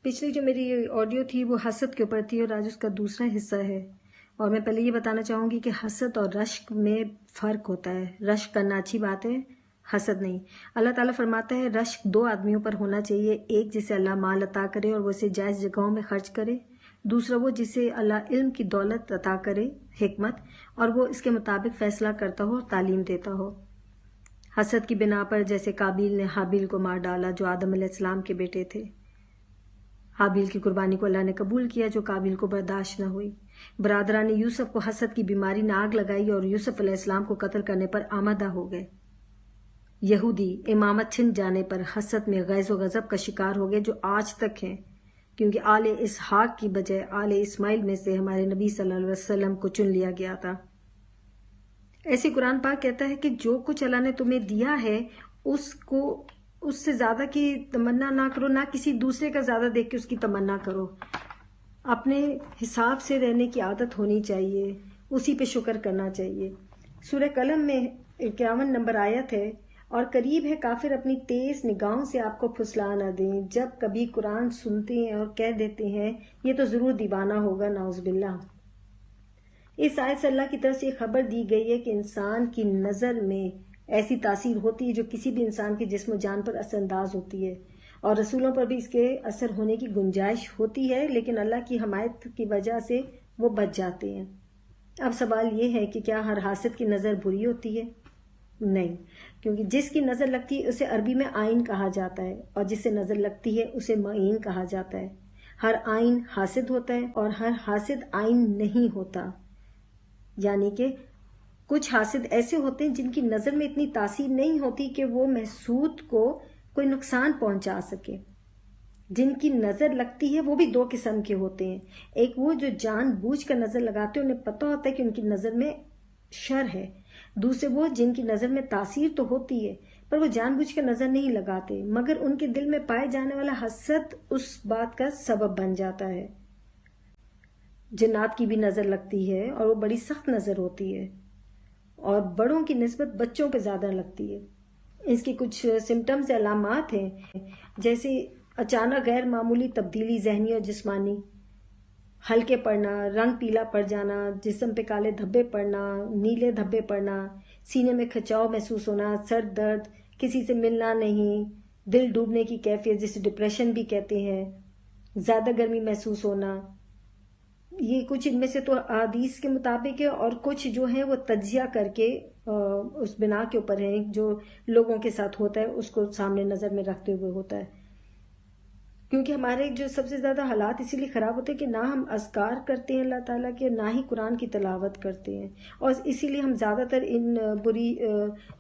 پچھلی جو میری آڈیو تھی وہ حسد کے اوپر تھی اور آج اس کا دوسرا حصہ ہے. اور میں پہلے یہ بتانا چاہوں گی کہ حسد اور رشک میں فرق ہوتا ہے. رشک کرنا اچھی بات ہے، حسد نہیں. اللہ تعالیٰ فرماتا ہے رشک دو آدمیوں پر ہونا چاہیے، ایک جسے اللہ مال عطا کرے اور وہ اسے جائز جگہوں میں خرچ کرے، دوسرا وہ جسے اللہ علم کی دولت عطا کرے، حکمت، اور وہ اس کے مطابق فیصلہ کرتا ہو اور تعلیم دیتا ہو. حسد کی بنا پر جیسے قابیل نے حابیل کو مار ڈالا جو آدم علیہ السلام کے بیٹے تھے. حابیل کی قربانی کو اللہ نے قبول کیا جو قابیل کو برداشت نہ ہوئی. برادران یوسف کو حسد کی بیماری نے آگ لگائی اور یوسف علیہ السلام کو قتل کرنے پر آمادہ ہو گئے. یہودی امامت چھن جانے پر حسد میں غیظ و غضب کا شکار ہو گئے جو آج تک ہیں، کیونکہ آل اسحاق کی بجائے آل اسماعیل میں سے ہمارے نبی صلی اللہ علیہ وسلم کو چن لیا گیا تھا. ایسے قرآن پاک کہتا ہے کہ جو کچھ اللہ نے تمہیں دیا ہے اس سے زیادہ کی تمنا نہ کرو، نہ کسی دوسرے کا زیادہ دیکھ کے اس کی تمنا کرو. اپنے حساب سے رہنے کی عادت ہونی چاہیے، اسی پہ شکر کرنا چاہیے. سورہ قلم میں 51 نمبر آیت ہے، اور قریب ہے کافر اپنی تیز نگاہوں سے آپ کو پھسلا نہ دیں. جب کبھی قرآن سنتے ہیں اور کہہ دیتے ہیں یہ تو ضرور دیوانہ ہوگا، نعوذ باللہ. اس آیت سے اللہ کی طرف سے یہ خبر دی گئی ہے کہ انسان کی نظر میں ایسی تاثیر ہوتی ہے جو کسی بھی انسان کے جسم و جان پر اثر انداز ہوتی ہے، اور رسولوں پر بھی اس کے اثر ہونے کی گنجائش ہوتی ہے، لیکن اللہ کی حمایت کی وجہ سے وہ بچ جاتے ہیں. اب سوال یہ ہے کہ کیا ہر حاسد کی نظر بری ہوتی ہے؟ نہیں، کیونکہ جس کی نظر لگتی ہے اسے عربی میں عین کہا جاتا ہے، اور جس سے نظر لگتی ہے اسے معین کہا جاتا ہے. ہر عین حاسد ہوتا ہے اور ہر حاسد عین نہیں ہوتا. یعنی کہ کچھ حاسد ایسے ہوتے ہیں جن کی نظر میں اتنی تاثیر نہیں ہوتی کہ وہ محسود کو کوئی نقصان پہنچا سکے. جن کی نظر لگتی ہے وہ بھی دو قسم کے ہوتے ہیں. ایک وہ جو جان بوجھ کر نظر لگاتے ہیں، انہیں پتہ ہوتا ہے کہ ان کی نظر میں شر ہے. دوسرے وہ جن کی نظر میں تاثیر تو ہوتی ہے پر وہ جان بوجھ کر نظر نہیں لگاتے، مگر ان کے دل میں پائے جانے والا حسد اس بات کا سبب بن جاتا ہے. جنات کی بھی نظر لگتی ہے اور وہ بڑی سخت نظر ہوتی ہے، اور بڑوں کی نسبت بچوں پہ زیادہ لگتی ہے. اس کی کچھ سمٹمز علامات ہیں، جیسے اچانک غیر معمولی تبدیلی ذہنی اور جسمانی، ہلکے پڑنا، رنگ پیلا پڑ جانا، جسم پہ کالے دھبے پڑنا، نیلے دھبے پڑنا، سینے میں کھچاؤ محسوس ہونا، سر درد، کسی سے ملنا نہیں، دل ڈوبنے کی کیفیت جسے ڈپریشن بھی کہتے ہیں، زیادہ گرمی محسوس ہونا. یہ کچھ ان میں سے تو احادیث کے مطابق ہے، اور کچھ جو ہیں وہ تجزیہ کر کے اس بنا کے اوپر ہیں جو لوگوں کے ساتھ ہوتا ہے اس کو سامنے نظر میں رکھتے ہوئے ہوتا ہے. کیونکہ ہمارے جو سب سے زیادہ حالات اسی لیے خراب ہوتے ہیں کہ نہ ہم اذکار کرتے ہیں اللہ تعالیٰ کے، نہ ہی قرآن کی تلاوت کرتے ہیں، اور اسی لیے ہم زیادہ تر ان بری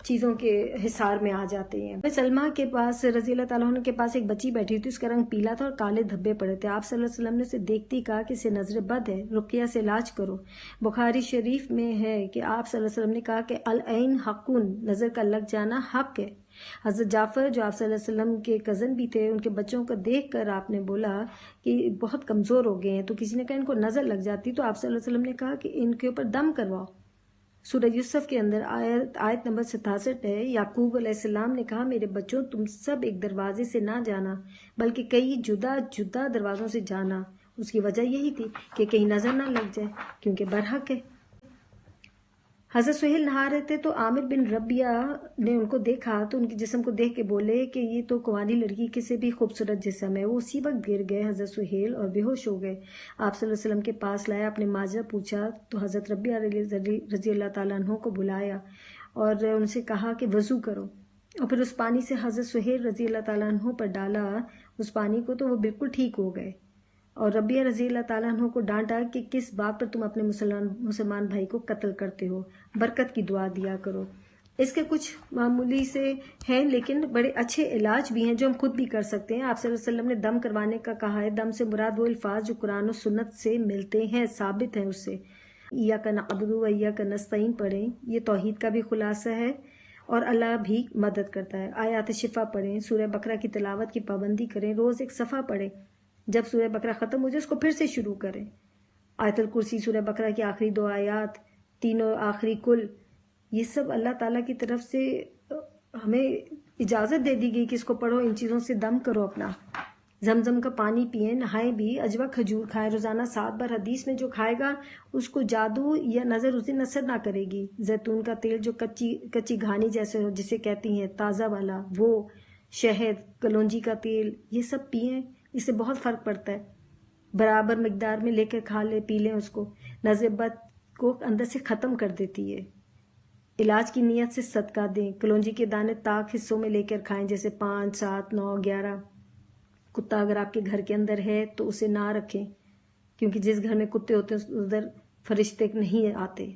چیزوں کے حصار میں آ جاتے ہیں. سلمہ کے پاس رضی اللہ تعالیٰ عنہ کے پاس ایک بچی بیٹھی تھی، اس کا رنگ پیلا تھا اور کالے دھبے پڑے تھے. آپ صلی اللہ علیہ وسلم نے اسے دیکھتے ہی کہا کہ اسے نظر بد ہے، رقیہ سے علاج کرو. بخاری شریف میں ہے کہ آپ صلی اللہ علیہ وسلم نے کہا کہ العین حقن، نظر کا لگ جانا حق ہے. حضرت جعفر جو آپ صلی اللہ علیہ وسلم کے کزن بھی تھے، ان کے بچوں کو دیکھ کر آپ نے بولا کہ بہت کمزور ہو گئے ہیں، تو کسی نے کہا ان کو نظر لگ جاتی، تو آپ صلی اللہ علیہ وسلم نے کہا کہ ان کے اوپر دم کرواؤ. سورہ یوسف کے اندر آیت نمبر 67 ہے، یعقوب علیہ السلام نے کہا میرے بچوں تم سب ایک دروازے سے نہ جانا بلکہ کئی جدا جدا دروازوں سے جانا. اس کی وجہ یہی تھی کہ کہیں نظر نہ لگ جائے، کیونکہ برحق ہے. حضرت سہیل نہا رہے تھے تو عامر بن ربیہ نے ان کو دیکھا تو ان کے جسم کو دیکھ کے بولے کہ یہ تو کنواری لڑکی کے سے بھی خوبصورت جسم ہے. وہ اسی وقت گر گئے حضرت سہیل اور بے ہوش ہو گئے. آپ صلی اللہ علیہ وسلم کے پاس لایا، اپنے ماجرا پوچھا تو حضرت ربیہ رضی اللہ تعالیٰ عنہ کو بلایا اور ان سے کہا کہ وضو کرو، اور پھر اس پانی سے حضرت سہیل رضی اللہ تعالیٰ عنہ پر ڈالا اس پانی کو، تو وہ بالکل ٹھیک ہو گئے. اور ربیہ رضی اللہ تعالیٰ عنہ کو ڈانٹا کہ کس بات پر تم اپنے مسلمان بھائی کو قتل کرتے ہو، برکت کی دعا دیا کرو. اس کے کچھ معمولی سے ہیں لیکن بڑے اچھے علاج بھی ہیں جو ہم خود بھی کر سکتے ہیں. آپ صلی اللہ علیہ وسلم نے دم کروانے کا کہا ہے. دم سے مراد وہ الفاظ جو قرآن و سنت سے ملتے ہیں، ثابت ہیں اس سے. ایاک نعبد و ایاک نستعین پڑھیں، یہ توحید کا بھی خلاصہ ہے اور اللہ بھی مدد کرتا ہے. آیات شفا پڑھیں، سورہ بقرہ کی تلاوت کی پابندی کریں، روز ایک صفحہ پڑھیں. جب سورہ بقرہ ختم ہو جائے اس کو پھر سے شروع کریں. آیت الکرسی، سورہ بقرہ کی آخری 2 آیات، تینوں آخری کل، یہ سب اللہ تعالیٰ کی طرف سے ہمیں اجازت دے دی گئی کہ اس کو پڑھو، ان چیزوں سے دم کرو اپنا. زمزم کا پانی پئیں، نہائیں بھی، اجوا کھجور کھائیں روزانہ 7 بار۔ حدیث میں جو کھائے گا اس کو جادو یا نظر اس دن اثر نہ کرے گی۔ زیتون کا تیل جو کچی گھانی جیسے جسے کہتی ہیں تازہ والا، وہ، شہد، کلونجی کا تیل، یہ سب پئیں، اس سے بہت فرق پڑتا ہے۔ برابر مقدار میں لے کر پی لیں اس کو، نظر بد کو اندر سے ختم کر دیتی ہے۔ علاج کی نیت سے صدقہ دیں۔ کلونجی کے دانے طاق حصوں میں لے کر کھائیں، جیسے 5، 7، 9، 11۔ کتا اگر آپ کے گھر کے اندر ہے تو اسے نہ رکھیں، کیونکہ جس گھر میں کتے ہوتے ہیں ادھر فرشتے نہیں آتے۔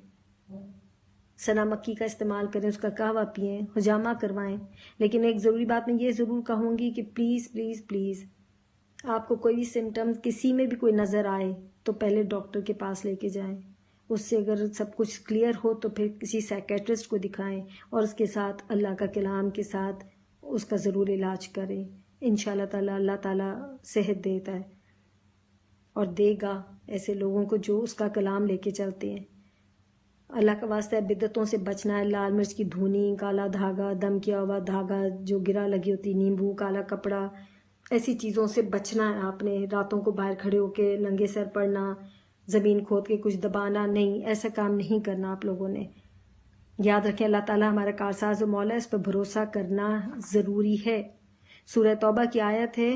سنا مکی کا استعمال کریں، اس کا قہوہ پئیں، حجامہ کروائیں۔ لیکن ایک ضروری بات میں یہ ضرور کہوں گی کہ پلیز پلیز پلیز، آپ کو کوئی بھی سمٹمز کسی میں بھی کوئی نظر آئے تو پہلے ڈاکٹر کے پاس لے کے جائیں۔ اس سے اگر سب کچھ کلیئر ہو تو پھر کسی سائیکیٹرسٹ کو دکھائیں، اور اس کے ساتھ اللہ کا کلام کے ساتھ اس کا ضرور علاج کریں۔ انشاءاللہ تعالیٰ اللہ تعالیٰ صحت دیتا ہے اور دے گا ایسے لوگوں کو جو اس کا کلام لے کے چلتے ہیں۔ اللہ کا واسطہ ہے، بدعتوں سے بچنا ہے۔ لال مرچ کی دھنی، کالا دھاگا، دم کیا ہوا دھاگا جو گرا لگی ہوتی، نیمبو، کالا کپڑا، ایسی چیزوں سے بچنا ہے آپ نے۔ راتوں کو باہر کھڑے ہو کے ننگے سر پڑنا، زمین کھود کے کچھ دبانا، نہیں، ایسا کام نہیں کرنا آپ لوگوں نے۔ یاد رکھیں اللہ تعالیٰ ہمارا کارساز و مولا ہے، اس پر بھروسہ کرنا ضروری ہے۔ سورہ توبہ کی آیت ہے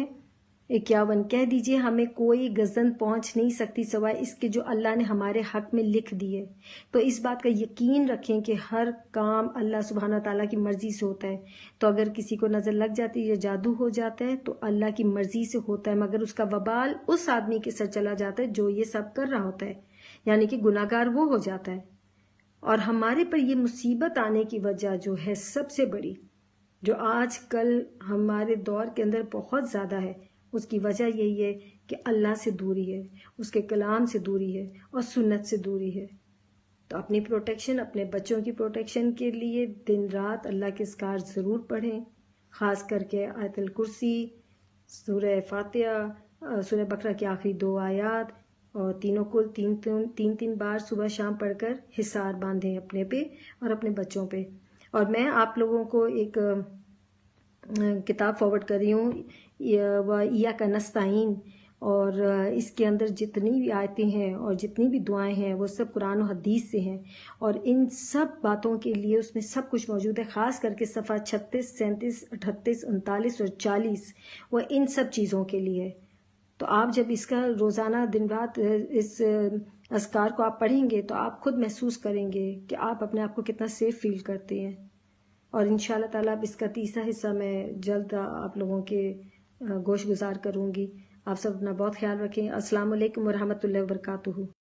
51، کہہ دیجئے ہمیں کوئی گزن پہنچ نہیں سکتی سوائے اس کے جو اللہ نے ہمارے حق میں لکھ دیے۔ تو اس بات کا یقین رکھیں کہ ہر کام اللہ سبحانہ تعالیٰ کی مرضی سے ہوتا ہے۔ تو اگر کسی کو نظر لگ جاتی ہے یا جادو ہو جاتا ہے تو اللہ کی مرضی سے ہوتا ہے، مگر اس کا وبال اس آدمی کے سر چلا جاتا ہے جو یہ سب کر رہا ہوتا ہے، یعنی کہ گناہ گار وہ ہو جاتا ہے۔ اور ہمارے پر یہ مصیبت آنے کی وجہ جو ہے سب سے بڑی، جو آج کل ہمارے دور کے اندر بہت زیادہ ہے، اس کی وجہ یہی ہے کہ اللہ سے دوری ہے، اس کے کلام سے دوری ہے اور سنت سے دوری ہے۔ تو اپنی پروٹیکشن، اپنے بچوں کی پروٹیکشن کے لیے دن رات اللہ کے اذکار ضرور پڑھیں، خاص کر کے آیت الکرسی، سورہ فاتحہ، سورہ بقرہ کی آخری 2 آیات، اور تینوں کل تین بار صبح شام پڑھ کر حصار باندھیں اپنے پہ اور اپنے بچوں پہ۔ اور میں آپ لوگوں کو ایک کتاب فارورڈ کر رہی ہوں، وَإِيَّاكَ نَسْتَعِينُ، اور اس کے اندر جتنی بھی آیتیں ہیں اور جتنی بھی دعائیں ہیں وہ سب قرآن و حدیث سے ہیں، اور ان سب باتوں کے لیے اس میں سب کچھ موجود ہے، خاص کر کے صفحہ 36، 37، 38، 39 اور 40، وہ ان سب چیزوں کے لیے۔ تو آپ جب اس کا روزانہ دن رات اس اذکار کو آپ پڑھیں گے تو آپ خود محسوس کریں گے کہ آپ اپنے آپ کو کتنا سیف فیل کرتے ہیں۔ اور انشاءاللہ تعالیٰ اب اس کا تیسرا حصہ میں جلد آپ لوگوں کے گوش گزار کروں گی۔ آپ سب اپنا بہت خیال رکھیں۔ السلام علیکم ورحمۃ اللہ وبرکاتہ۔